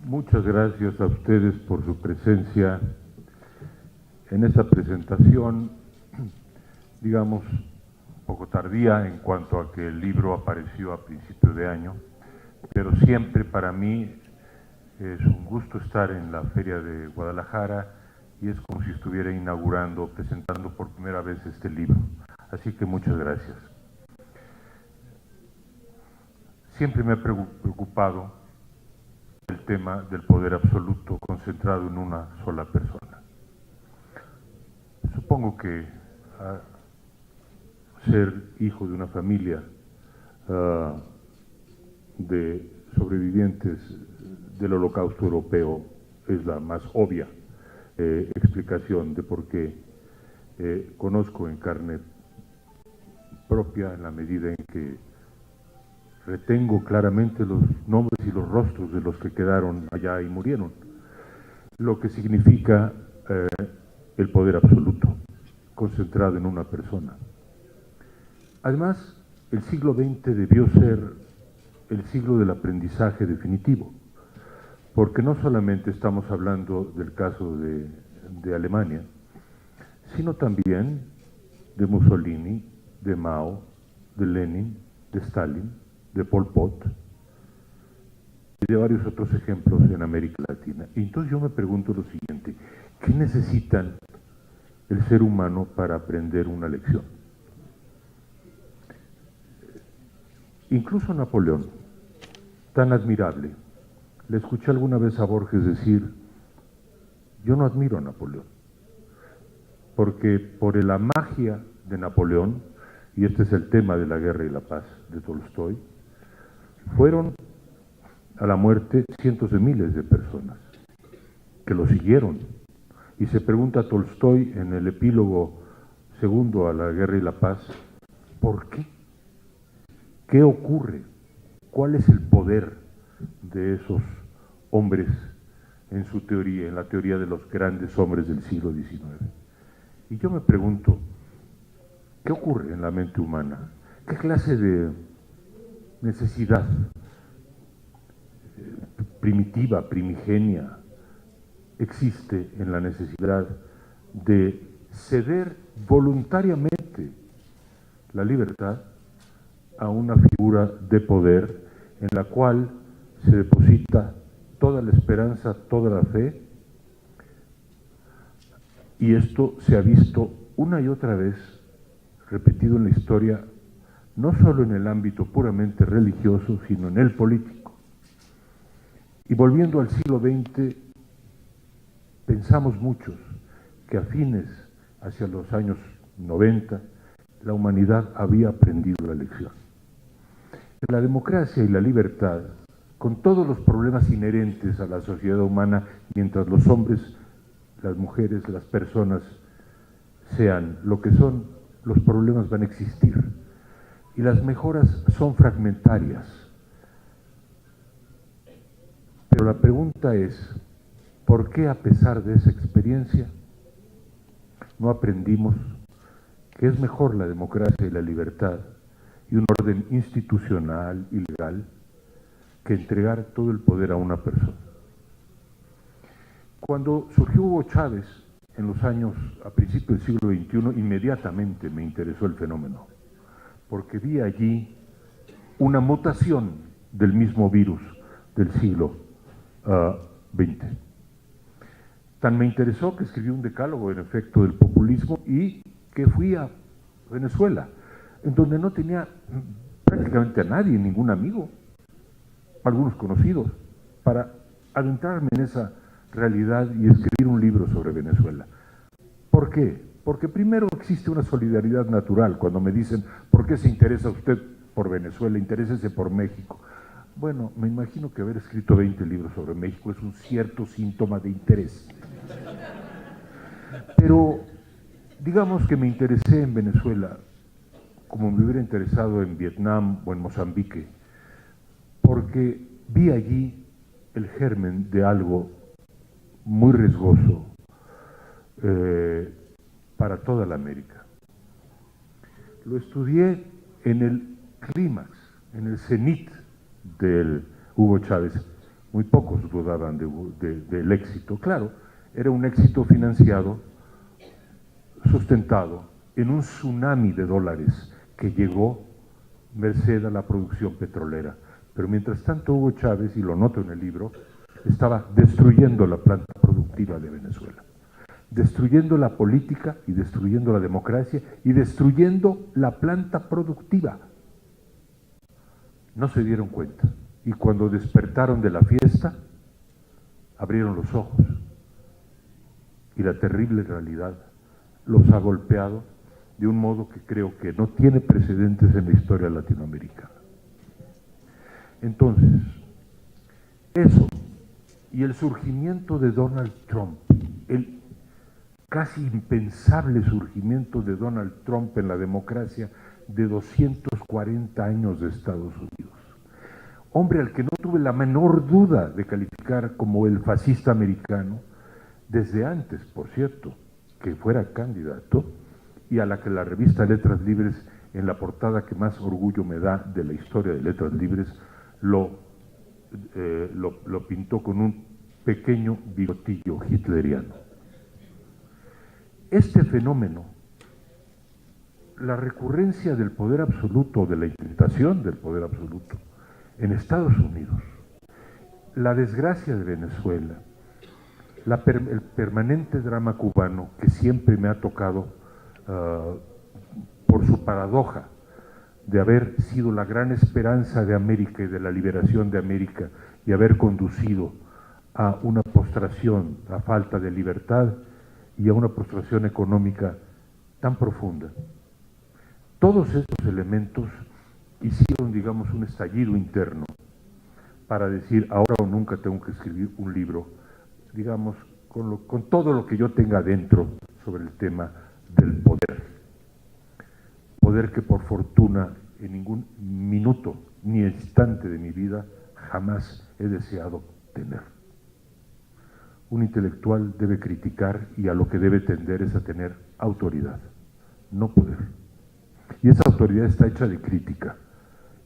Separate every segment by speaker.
Speaker 1: Muchas gracias a ustedes por su presencia en esta presentación, digamos, un poco tardía en cuanto a que el libro apareció a principios de año, pero siempre para mí es un gusto estar en la Feria de Guadalajara y es como si estuviera inaugurando, presentando por primera vez este libro. Así que muchas gracias. Siempre me ha preocupado el tema del poder absoluto concentrado en una sola persona. Supongo que ser hijo de una familia de sobrevivientes del Holocausto Europeo es la más obvia explicación de por qué conozco en carne propia, en la medida en que retengo claramente los nombres y los rostros de los que quedaron allá y murieron, lo que significa el poder absoluto, concentrado en una persona. Además, el siglo XX debió ser el siglo del aprendizaje definitivo, porque no solamente estamos hablando del caso de Alemania, sino también de Mussolini, de Mao, de Lenin, de Stalin, de Pol Pot y de varios otros ejemplos en América Latina. Y entonces yo me pregunto lo siguiente: ¿qué necesitan el ser humano para aprender una lección? Incluso Napoleón, tan admirable, le escuché alguna vez a Borges decir: yo no admiro a Napoleón, porque por la magia de Napoleón, y este es el tema de La guerra y la paz de Tolstoy, fueron a la muerte cientos de miles de personas que lo siguieron. Y se pregunta Tolstoy en el epílogo segundo a La guerra y la paz: ¿por qué? ¿Qué ocurre? ¿Cuál es el poder de esos hombres en su teoría, en la teoría de los grandes hombres del siglo XIX? Y yo me pregunto, ¿qué ocurre en la mente humana? ¿Qué clase de necesidad primitiva, primigenia, existe en la necesidad de ceder voluntariamente la libertad a una figura de poder en la cual se deposita toda la esperanza, toda la fe? Y esto se ha visto una y otra vez repetido en la historia, no solo en el ámbito puramente religioso, sino en el político. Y volviendo al siglo XX, pensamos muchos que a fines, hacia los años 90, la humanidad había aprendido la lección. La democracia y la libertad, con todos los problemas inherentes a la sociedad humana, mientras los hombres, las mujeres, las personas sean lo que son, los problemas van a existir. Y las mejoras son fragmentarias. Pero la pregunta es: ¿por qué a pesar de esa experiencia no aprendimos que es mejor la democracia y la libertad y un orden institucional y legal que entregar todo el poder a una persona? Cuando surgió Hugo Chávez en los años, a principios del siglo XXI, inmediatamente me interesó el fenómeno, porque vi allí una mutación del mismo virus del siglo XX. Tan me interesó que escribí un decálogo, en efecto, del populismo, y que fui a Venezuela, en donde no tenía prácticamente a nadie, ningún amigo, algunos conocidos, para adentrarme en esa realidad y escribir un libro sobre Venezuela. ¿Por qué? Porque primero existe una solidaridad natural. Cuando me dicen: ¿por qué se interesa usted por Venezuela? Interésese por México. Bueno, me imagino que haber escrito 20 libros sobre México es un cierto síntoma de interés. Pero digamos que me interesé en Venezuela como me hubiera interesado en Vietnam o en Mozambique, porque vi allí el germen de algo muy riesgoso para toda la América. Lo estudié en el clímax, en el cenit del Hugo Chávez, muy pocos dudaban del éxito. Claro, era un éxito financiado, sustentado en un tsunami de dólares que llegó merced a la producción petrolera. Pero mientras tanto Hugo Chávez, y lo noto en el libro, estaba destruyendo la planta productiva de Venezuela, destruyendo la política y destruyendo la democracia y destruyendo la planta productiva. No se dieron cuenta, y cuando despertaron de la fiesta, abrieron los ojos, y la terrible realidad los ha golpeado de un modo que creo que no tiene precedentes en la historia latinoamericana. Entonces, eso y el surgimiento de Donald Trump, el casi impensable surgimiento de Donald Trump en la democracia de 240 años de Estados Unidos. Hombre al que no tuve la menor duda de calificar como el fascista americano, desde antes, por cierto, que fuera candidato, y a la que la revista Letras Libres, en la portada que más orgullo me da de la historia de Letras Libres, lo pintó con un pequeño bigotillo hitleriano. Este fenómeno, la recurrencia del poder absoluto, de la intentación del poder absoluto en Estados Unidos, la desgracia de Venezuela, el permanente drama cubano que siempre me ha tocado por su paradoja de haber sido la gran esperanza de América y de la liberación de América y haber conducido a una postración, a falta de libertad y a una postración económica tan profunda. Todos estos elementos hicieron, digamos, un estallido interno para decir, ahora o nunca tengo que escribir un libro, digamos, con todo lo que yo tenga dentro sobre el tema del poder. Poder que por fortuna en ningún minuto ni instante de mi vida jamás he deseado tener. Un intelectual debe criticar y a lo que debe tender es a tener autoridad, no poder. Y esa autoridad está hecha de crítica,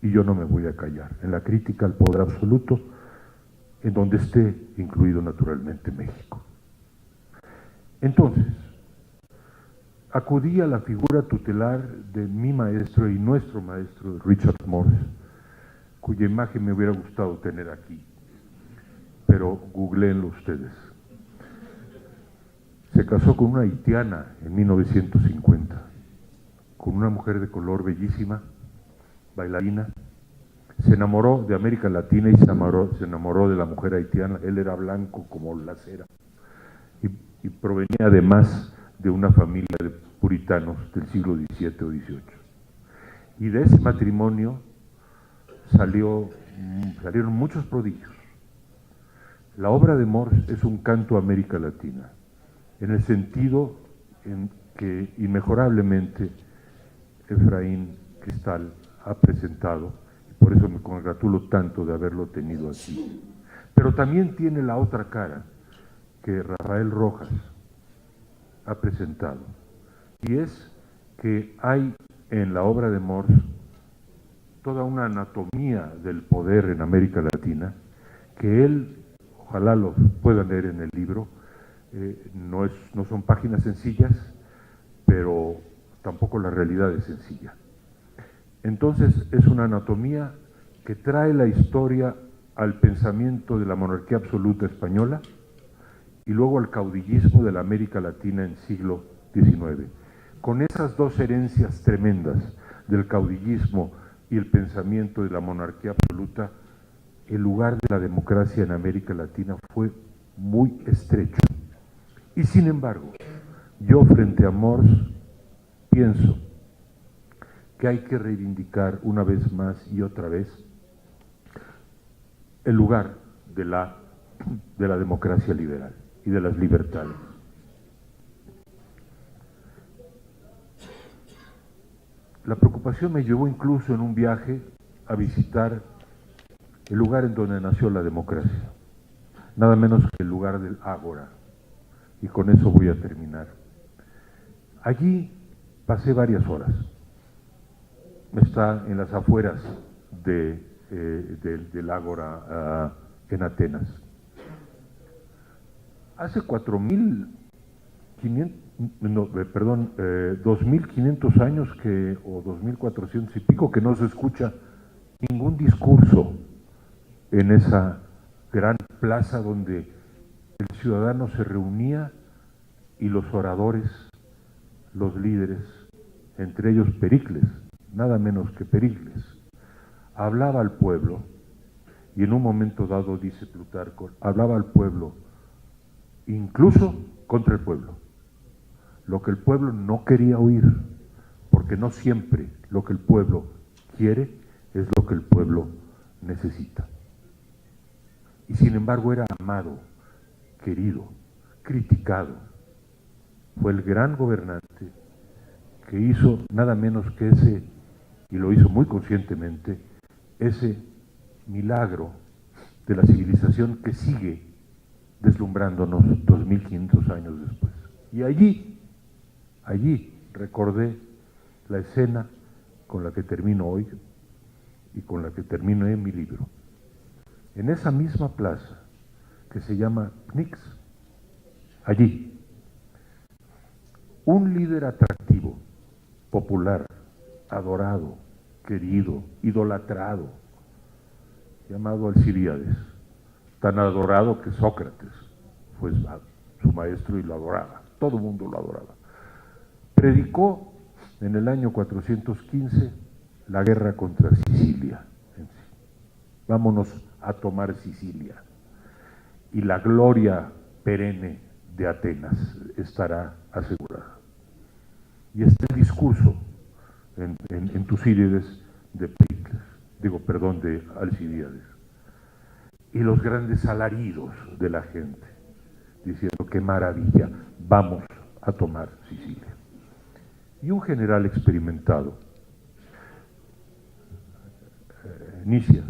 Speaker 1: y yo no me voy a callar. En la crítica al poder absoluto, en donde esté incluido naturalmente México. Entonces, acudí a la figura tutelar de mi maestro y nuestro maestro, Richard Morse, cuya imagen me hubiera gustado tener aquí, pero googleenlo ustedes. Se casó con una haitiana en 1950, con una mujer de color bellísima, bailarina. Se enamoró de América Latina y se enamoró de la mujer haitiana. Él era blanco como la cera y provenía además de una familia de puritanos del siglo XVII o XVIII. Y de ese matrimonio salieron muchos prodigios. La obra de Morse es un canto a América Latina, en el sentido en que inmejorablemente Efraín Cristal ha presentado, y por eso me congratulo tanto de haberlo tenido aquí. Pero también tiene la otra cara que Rafael Rojas ha presentado, y es que hay en la obra de Morse toda una anatomía del poder en América Latina que él, ojalá lo puedan leer en el libro, no son páginas sencillas, pero tampoco la realidad es sencilla. Entonces es una anatomía que trae la historia al pensamiento de la monarquía absoluta española y luego al caudillismo de la América Latina en siglo XIX. Con esas dos herencias tremendas del caudillismo y el pensamiento de la monarquía absoluta, el lugar de la democracia en América Latina fue muy estrecho. Y sin embargo, yo frente a Morse pienso que hay que reivindicar una vez más y otra vez el lugar de la democracia liberal y de las libertades. La preocupación me llevó incluso en un viaje a visitar el lugar en donde nació la democracia, nada menos que el lugar del Ágora, y con eso voy a terminar. Allí pasé varias horas. Está en las afueras del Ágora en Atenas. Hace 2.500 años o 2.400 y pico que no se escucha ningún discurso en esa gran plaza donde el ciudadano se reunía y los oradores, los líderes, entre ellos Pericles, nada menos que Pericles, hablaba al pueblo, y en un momento dado, dice Plutarco, hablaba al pueblo, incluso contra el pueblo, lo que el pueblo no quería oír, porque no siempre lo que el pueblo quiere es lo que el pueblo necesita. Y sin embargo era amado, querido, criticado. Fue el gran gobernante que hizo nada menos que y lo hizo muy conscientemente, ese milagro de la civilización que sigue deslumbrándonos 2.500 años después. Y allí recordé la escena con la que termino hoy y con la que termino en mi libro. En esa misma plaza que se llama Pnyx, allí, un líder atractivo, popular, adorado, querido, idolatrado, llamado Alcibíades, tan adorado que Sócrates fue su maestro y lo adoraba, todo el mundo lo adoraba. Predicó en el año 415 la guerra contra Sicilia. Vámonos a tomar Sicilia y la gloria perenne de Atenas estará asegurada. Y está el discurso en Tucídides de Pericles, de Alcibíades, y los grandes alaridos de la gente, diciendo qué maravilla, vamos a tomar Sicilia. Y un general experimentado, Nicias,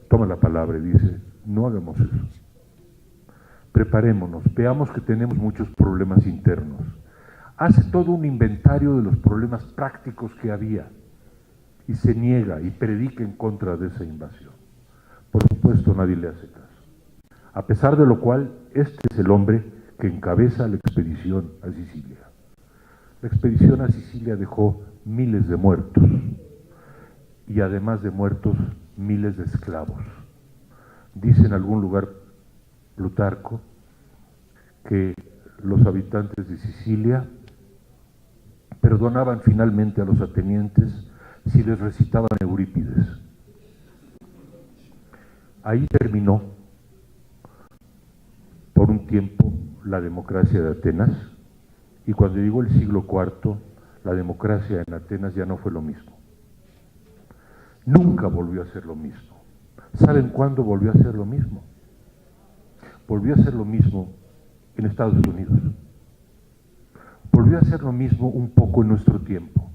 Speaker 1: toma la palabra y dice, no hagamos eso. Preparémonos, veamos que tenemos muchos problemas internos. Hace todo un inventario de los problemas prácticos que había y se niega y predica en contra de esa invasión. Por supuesto, nadie le hace caso. A pesar de lo cual, este es el hombre que encabeza la expedición a Sicilia. La expedición a Sicilia dejó miles de muertos y además de muertos, miles de esclavos. Dice en algún lugar Plutarco que los habitantes de Sicilia perdonaban finalmente a los atenienses si les recitaban Eurípides. Ahí terminó por un tiempo la democracia de Atenas, y cuando llegó el siglo IV, la democracia en Atenas ya no fue lo mismo. Nunca volvió a ser lo mismo. ¿Saben cuándo volvió a ser lo mismo? Volvió a ser lo mismo en Estados Unidos. Volvió a ser lo mismo un poco en nuestro tiempo.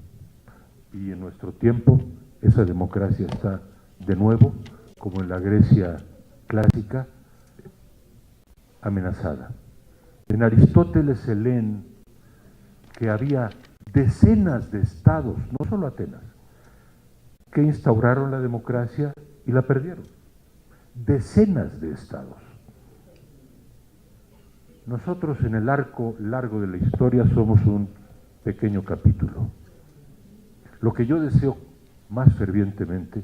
Speaker 1: Y en nuestro tiempo esa democracia está de nuevo, como en la Grecia clásica, amenazada. En Aristóteles se leen que había decenas de estados, no solo Atenas, que instauraron la democracia y la perdieron. Decenas de estados. Nosotros en el arco largo de la historia somos un pequeño capítulo. Lo que yo deseo más fervientemente,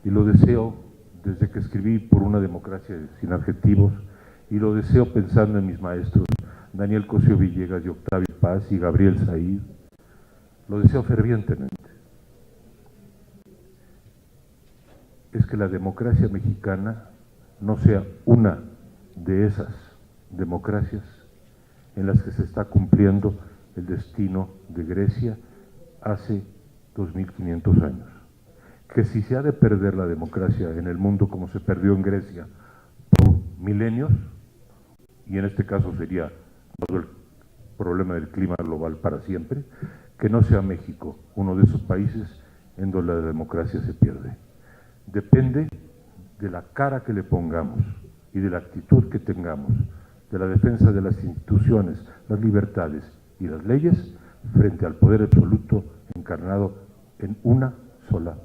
Speaker 1: y lo deseo desde que escribí Por una democracia sin adjetivos, y lo deseo pensando en mis maestros, Daniel Cosío Villegas y Octavio Paz y Gabriel Said, lo deseo fervientemente, es que la democracia mexicana no sea una de esas democracias en las que se está cumpliendo el destino de Grecia hace 2.500 años. Que si se ha de perder la democracia en el mundo como se perdió en Grecia por milenios, y en este caso sería todo el problema del clima global para siempre, que no sea México uno de esos países en donde la democracia se pierde. Depende de la cara que le pongamos y de la actitud que tengamos, de la defensa de las instituciones, las libertades y las leyes frente al poder absoluto encarnado en una sola